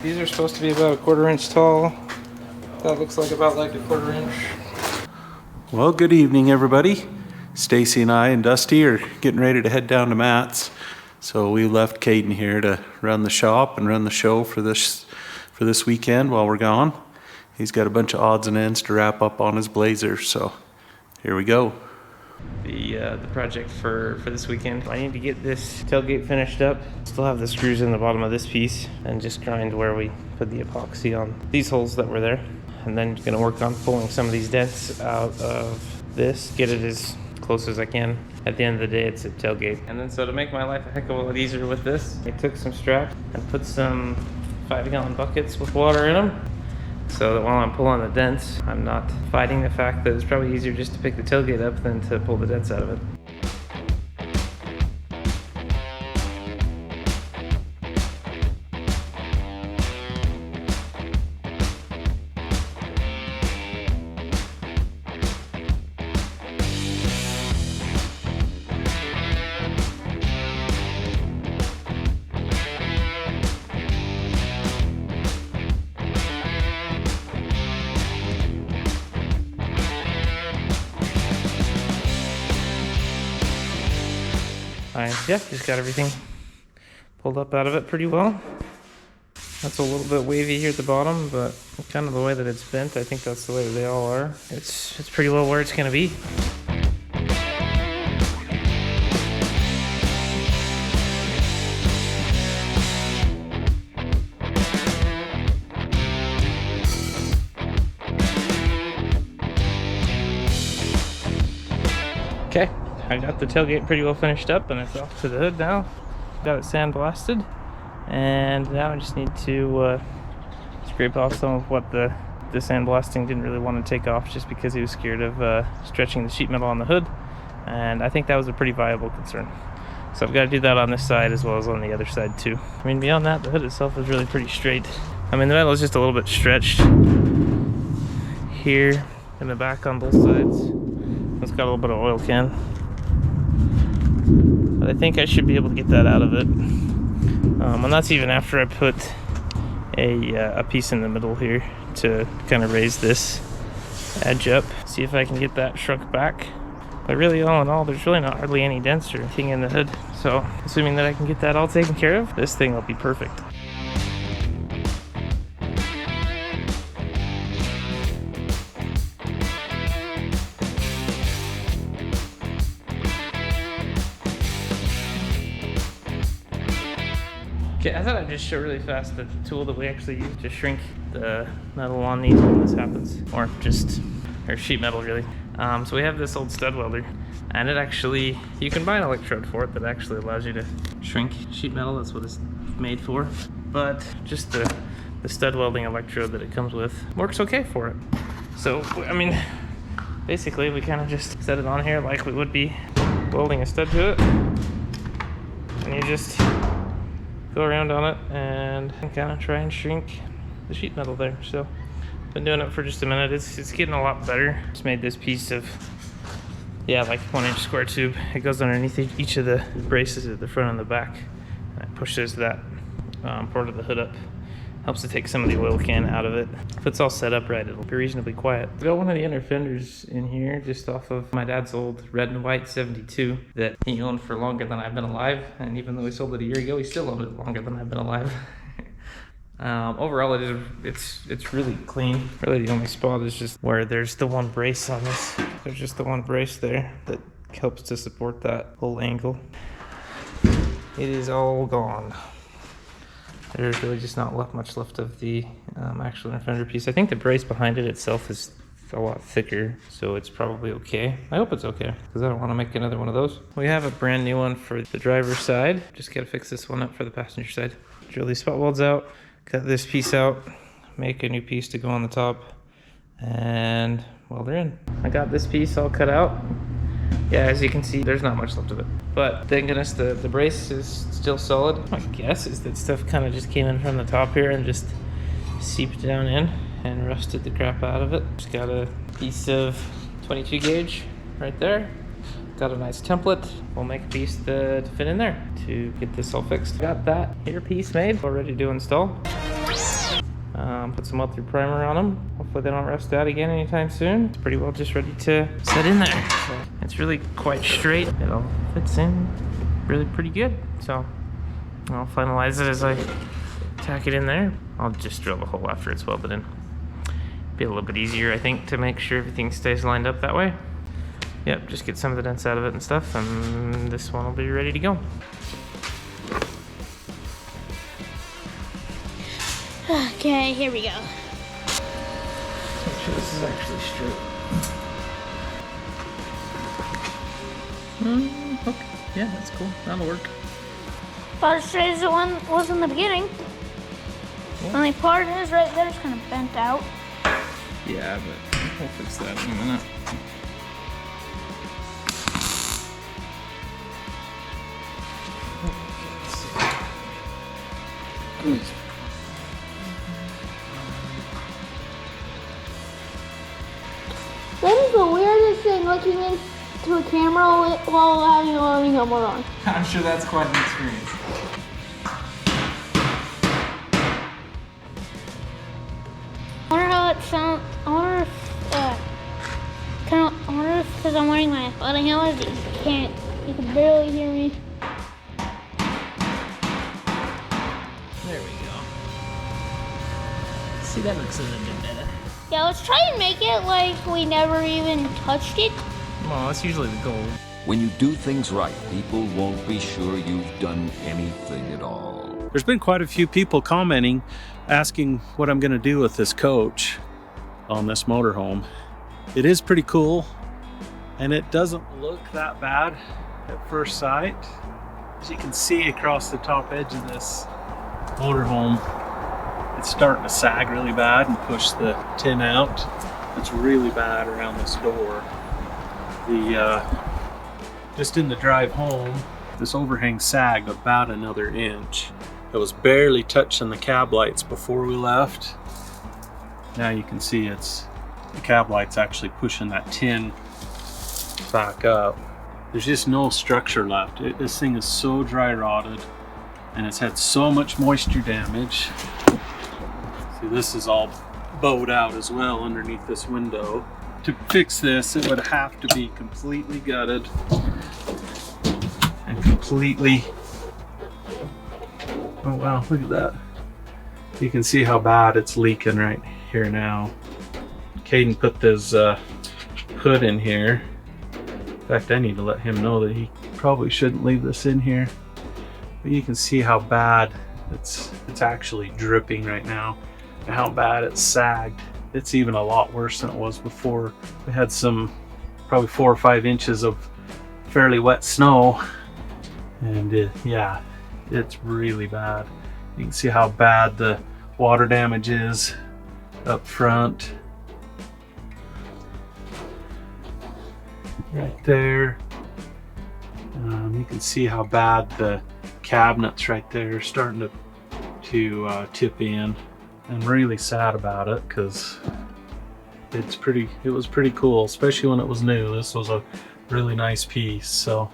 These are supposed to be about a 1/4 inch tall. That looks like about like a 1/4 inch. Well, good evening, everybody. Stacy and I and Dusty are getting ready to head down to Matt's. So we left Kaden here to run the shop and run the show for this weekend while we're gone. He's got a bunch of odds and ends to wrap up on his Blazer, so here we go. The project for this weekend, I need to get this tailgate finished up. Still have the screws in the bottom of this piece and just grind where we put the epoxy on these holes that were there. And then gonna work on pulling some of these dents out of this, get it as close as I can. At the end of the day, it's a tailgate. And then so to make my life a heck of a lot easier with this, I took some straps and put some 5-gallon buckets with water in them, so that while I'm pulling the dents, I'm not fighting the fact that it's probably easier just to pick the tailgate up than to pull the dents out of it. Yeah, just got everything pulled up out of it pretty well. That's a little bit wavy here at the bottom, but kind of the way that it's bent, I think that's the way they all are. It's pretty well where it's gonna be. Okay. I got the tailgate pretty well finished up and it's off to the hood now. Got it sandblasted, and now I just need to scrape off some of what the sandblasting didn't really want to take off, just because he was scared of stretching the sheet metal on the hood, and I think that was a pretty viable concern. So I've got to do that on this side as well as on the other side too. I mean, beyond that, the hood itself is really pretty straight. I mean, the metal is just a little bit stretched here in the back on both sides. It's got a little bit of oil can. But I think I should be able to get that out of it. And that's even after I put a piece in the middle here to kind of raise this edge up. See if I can get that shrunk back. But really, all in all, there's really not hardly any dents or anything in the hood. So assuming that I can get that all taken care of, this thing will be perfect. Okay, I thought I'd just show really fast the tool that we actually use to shrink the metal on these when this happens, or sheet metal really. So we have this old stud welder, and it actually, you can buy an electrode for it that actually allows you to shrink sheet metal. That's what it's made for. But just the stud welding electrode that it comes with works okay for it. So, I mean, basically we kind of just set it on here like we would be welding a stud to it, and you just go around on it and kind of try and shrink the sheet metal there. So been doing it for just a minute. It's getting a lot better. Just made this piece of, yeah, like 1-inch square tube. It goes underneath each of the braces at the front and the back, and it pushes that part of the hood up. Helps to take some of the oil can out of it. If it's all set up right, it'll be reasonably quiet. I've got one of the inner fenders in here just off of my dad's old red and white 72 that he owned for longer than I've been alive. And even though he sold it a year ago, he still owned it longer than I've been alive. Overall, it's really clean. Really, the only spot is just where there's the one brace on this. There's just the one brace there that helps to support that whole angle. It is all gone. There's really just not much left of the actual inner fender piece. I think the brace behind it itself is a lot thicker, so it's probably okay. I hope it's okay, because I don't want to make another one of those. We have a brand new one for the driver's side. Just gotta fix this one up for the passenger side. Drill these spot welds out, cut this piece out, make a new piece to go on the top, and well, they're in. I got this piece all cut out. Yeah, as you can see, there's not much left of it. But thank goodness the brace is still solid. My guess is that stuff kind of just came in from the top here and just seeped down in and rusted the crap out of it. Just got a piece of 22 gauge right there. Got a nice template. We'll make a piece to fit in there to get this all fixed. Got that here piece made, all ready to install. Put some weld through primer on them. Hopefully they don't rust out again anytime soon. It's pretty well just ready to set in there. So it's really quite straight. It all fits in really pretty good. So I'll finalize it as I tack it in there. I'll just drill the hole after it's welded in. Be a little bit easier, I think, to make sure everything stays lined up that way. Yep, just get some of the dents out of it and stuff, and this one will be ready to go. Okay, here we go. Make sure this is actually straight. Okay, yeah, that's cool. That'll work. About as straight as it was in the beginning. Yeah. Only part is right there is kind of bent out. Yeah, but we'll fix that in a minute. That is the weirdest thing, looking into a camera while having a loading helmet on. I'm sure that's quite an experience. I wonder how it sounds. I wonder if, because I'm wearing my loading helmet, you can barely hear me. There we go. See, that looks a little bit better. Yeah, let's try and make it like we never even touched it. Well, that's usually the goal. When you do things right, people won't be sure you've done anything at all. There's been quite a few people commenting, asking what I'm going to do with this coach on this motorhome. It is pretty cool, and it doesn't look that bad at first sight. As you can see across the top edge of this motorhome, it's starting to sag really bad and push the tin out. It's really bad around this door. Just in the drive home, this overhang sagged about another inch. It was barely touching the cab lights before we left. Now you can see the cab light's actually pushing that tin back up. There's just no structure left. This thing is so dry rotted, and it's had so much moisture damage. See, this is all bowed out as well underneath this window. To fix this, it would have to be completely gutted and completely... Oh wow, look at that. You can see how bad it's leaking right here now. Kaden put this hood in here. In fact, I need to let him know that he probably shouldn't leave this in here. But you can see how bad it's actually dripping right now, and how bad it's sagged. It's even a lot worse than it was before. We had some probably 4 or 5 inches of fairly wet snow, and yeah, it's really bad. You can see how bad the water damage is up front. Right there. You can see how bad the cabinets right there are starting to tip in. I'm really sad about it because it was pretty cool, especially when it was new. This was a really nice piece. So,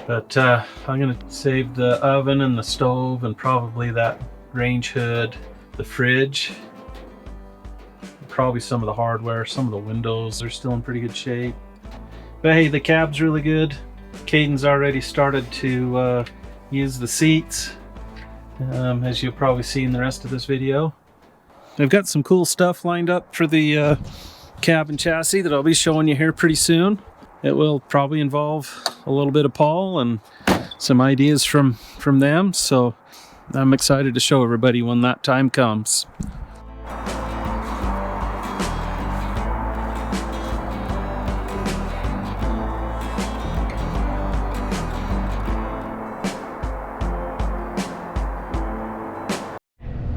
but I'm gonna save the oven and the stove and probably that range hood, the fridge, probably some of the hardware, some of the windows are still in pretty good shape. But hey, the cab's really good. Kaden's already started to use the seats, as you'll probably see in the rest of this video. I've got some cool stuff lined up for the cab and chassis that I'll be showing you here pretty soon. It will probably involve a little bit of Paul and some ideas from them, so I'm excited to show everybody when that time comes.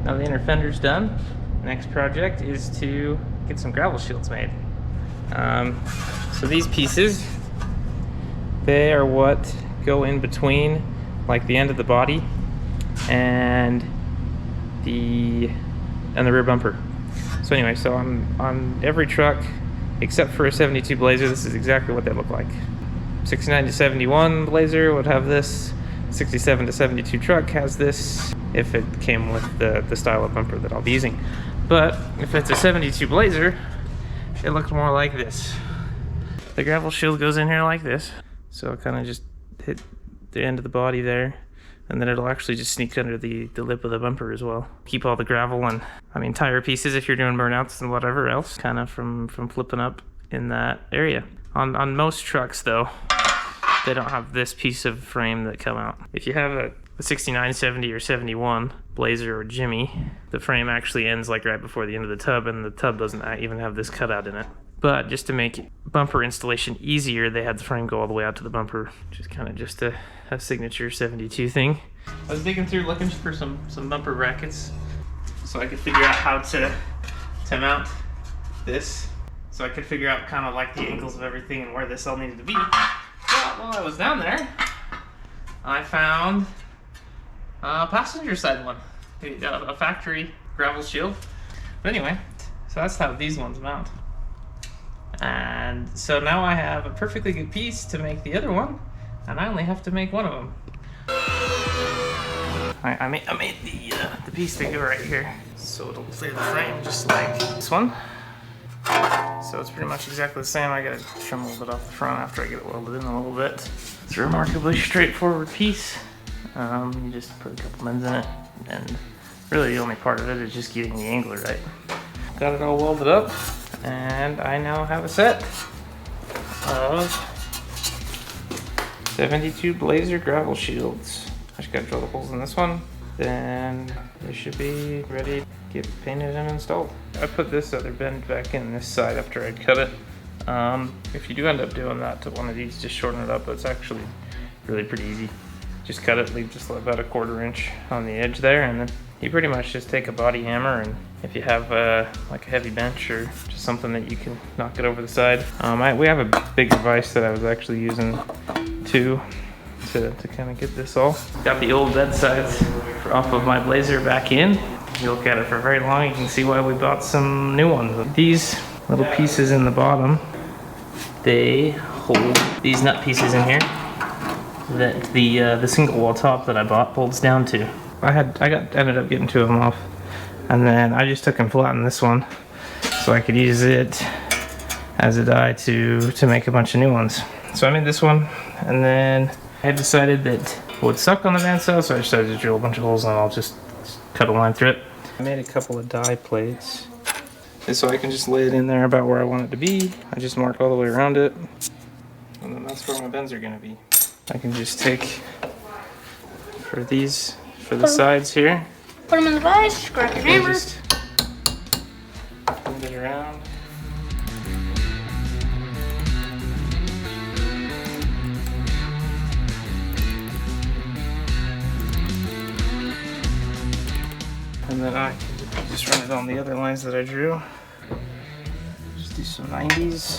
Now the inner fender's done. Next project is to get some gravel shields made. So these pieces, they are what go in between like the end of the body and the rear bumper. So anyway, so on every truck except for a 72 Blazer, this is exactly what they look like. 69 to 71 Blazer would have this 67 to 72 truck has this if it came with the style of bumper that I'll be using. But if it's a 72 Blazer, it looks more like this. The gravel shield goes in here like this, so it kind of just hit the end of the body there, and then it'll actually just sneak under the lip of the bumper as well. Keep all the gravel and, I mean, tire pieces if you're doing burnouts and whatever else, kind of from flipping up in that area. On most trucks though, they don't have this piece of frame that come out. If you have a 69, 70, or 71 Blazer or Jimmy, the frame actually ends like right before the end of the tub, and the tub doesn't even have this cutout in it. But just to make bumper installation easier, they had the frame go all the way out to the bumper, which is kind of just a signature 72 thing. I was digging through looking for some bumper brackets so I could figure out how to mount this. So I could figure out kind of like the angles of everything and where this all needed to be. But while I was down there, I found a passenger side one, a factory gravel shield. But anyway, so that's how these ones mount. And so now I have a perfectly good piece to make the other one, and I only have to make one of them. I made the piece to go right here, so it'll clear the frame just like this one. So it's pretty much exactly the same. I gotta trim a little bit off the front after I get it welded in a little bit. It's a remarkably straightforward piece. You just put a couple mends in it, and really the only part of it is just getting the angle right. Got it all welded up, and I now have a set of 72 Blazer gravel shields. I just gotta drill the holes in this one, then they should be ready to get painted and installed. I put this other bend back in this side after I'd cut it. If you do end up doing that to one of these, just shorten it up. It's actually really pretty easy. Just cut it, leave just about a 1/4 inch on the edge there, and then you pretty much just take a body hammer, and if you have like a heavy bench or just something that you can knock it over the side. We have a bigger vise that I was actually using too to kind of get this all. Got the old bedsides off of my Blazer back in. You look at it for very long, you can see why we bought some new ones. These little pieces in the bottom, they hold these nut pieces in here that the single wall top that I bought bolts down to. Ended up getting 2 of them off, and then I just took and flattened this one so I could use it as a die to make a bunch of new ones. So I made this one, and then I had decided that it would suck on the bandsaw, so I decided to drill a bunch of holes and I'll just cut a line through it. I made a couple of die plates, and so I can just lay it in there about where I want it to be. I just mark all the way around it, and then that's where my bends are going to be. I can just take for the sides here. Put them in the vise, grab your hammer. Just bend it around. And then I can just run it on the other lines that I drew. Just do some 90s.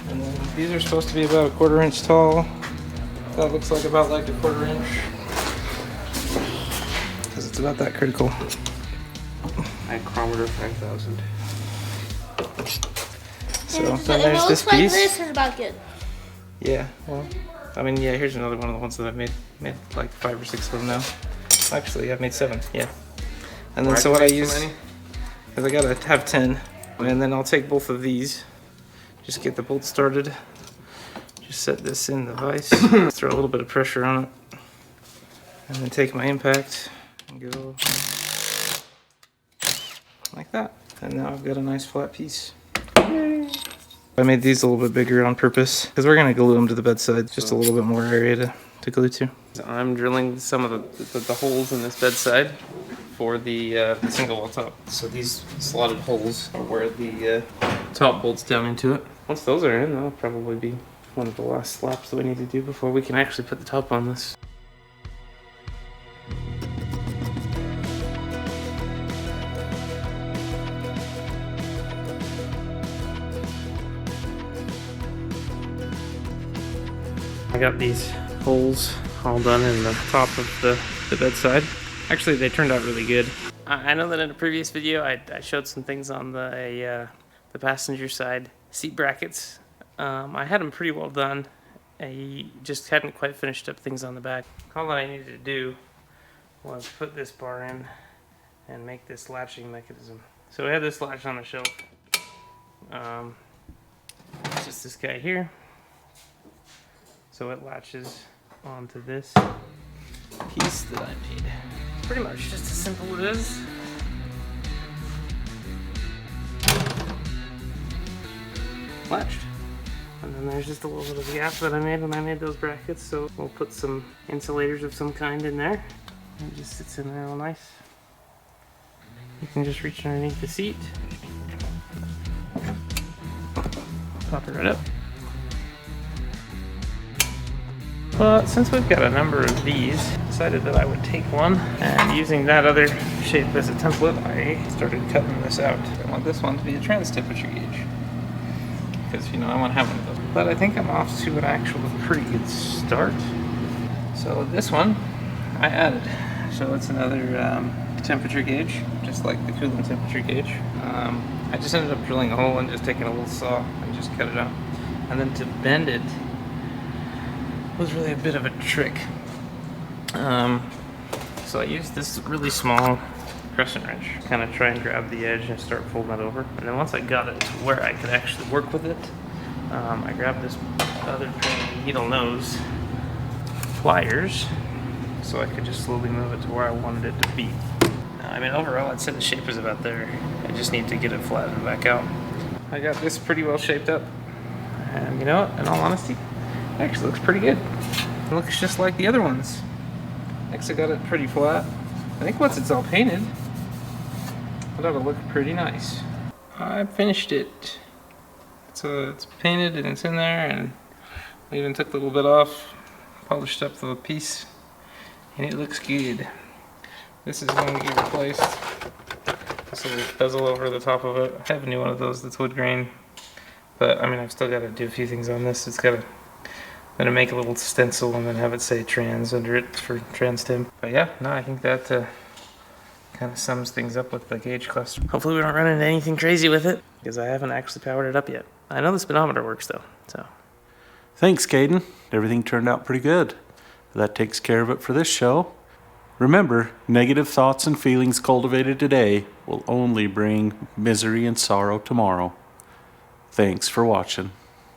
And then these are supposed to be about a 1/4 inch tall. That looks like about like a 1/4 inch, because it's about that critical. Micrometer 5000. So then there's this like piece. this is about good. Yeah, well, I mean, yeah, here's another one of the ones that I've made like 5 or 6 of them now. Actually, I've made 7, yeah. And then so what I use, is I gotta have 10, and then I'll take both of these, just get the bolt started, just set this in the vise, throw a little bit of pressure on it, and then take my impact and go like that. And now I've got a nice flat piece. I made these a little bit bigger on purpose because we're gonna glue them to the bedside. Just a little bit more area to glue to. So I'm drilling some of the holes in this bedside for the single wall top. So these slotted holes are where the top bolts down into it. Once those are in, that'll probably be one of the last slaps that we need to do before we can actually put the top on this. I got these holes all done in the top of the bedside. Actually, they turned out really good. I know that in a previous video I showed some things on the passenger side seat brackets. I had them pretty well done. I just hadn't quite finished up things on the back. All that I needed to do was put this bar in and make this latching mechanism. So we had this latch on the shelf. It's just this guy here. So it latches onto this piece that I made. Pretty much just as simple as it is. Latched. And then there's just a little bit of a gap that I made when I made those brackets, so we'll put some insulators of some kind in there. It just sits in there all nice. You can just reach underneath the seat. Pop it right up. But since we've got a number of these, I decided that I would take one, and using that other shape as a template, I started cutting this out. I want this one to be a trans temperature gauge, because you know I want to have one of those. But I think I'm off to an actual pretty good start. So this one I added, so it's another temperature gauge, just like the coolant temperature gauge. I just ended up drilling a hole and just taking a little saw and just cut it out, and then to bend it was really a bit of a trick. So I used this really small crescent wrench, kind of try and grab the edge and start folding it over. And then once I got it to where I could actually work with it, I grabbed this other needle nose pliers so I could just slowly move it to where I wanted it to be. I mean, overall I'd say the shape is about there. I just need to get it flattened back out. I got this pretty well shaped up, and you know what, in all honesty, it actually looks pretty good. It looks just like the other ones. Next I got it pretty flat. I think once it's all painted, it ought to look pretty nice. I finished it. So it's painted and it's in there, and I even took a little bit off, polished up the piece, and it looks good. This is going to get replaced. This little bezel over the top of it. I have a new one of those that's wood grain, but I mean I've still got to do a few things on this. It's got to gonna make a little stencil and then have it say trans under it for trans temp. But yeah, no, I think that kind of sums things up with the gauge cluster. Hopefully we don't run into anything crazy with it, because I haven't actually powered it up yet. I know the speedometer works though, so. Thanks, Kaden. Everything turned out pretty good. That takes care of it for this show. Remember, negative thoughts and feelings cultivated today will only bring misery and sorrow tomorrow. Thanks for watching.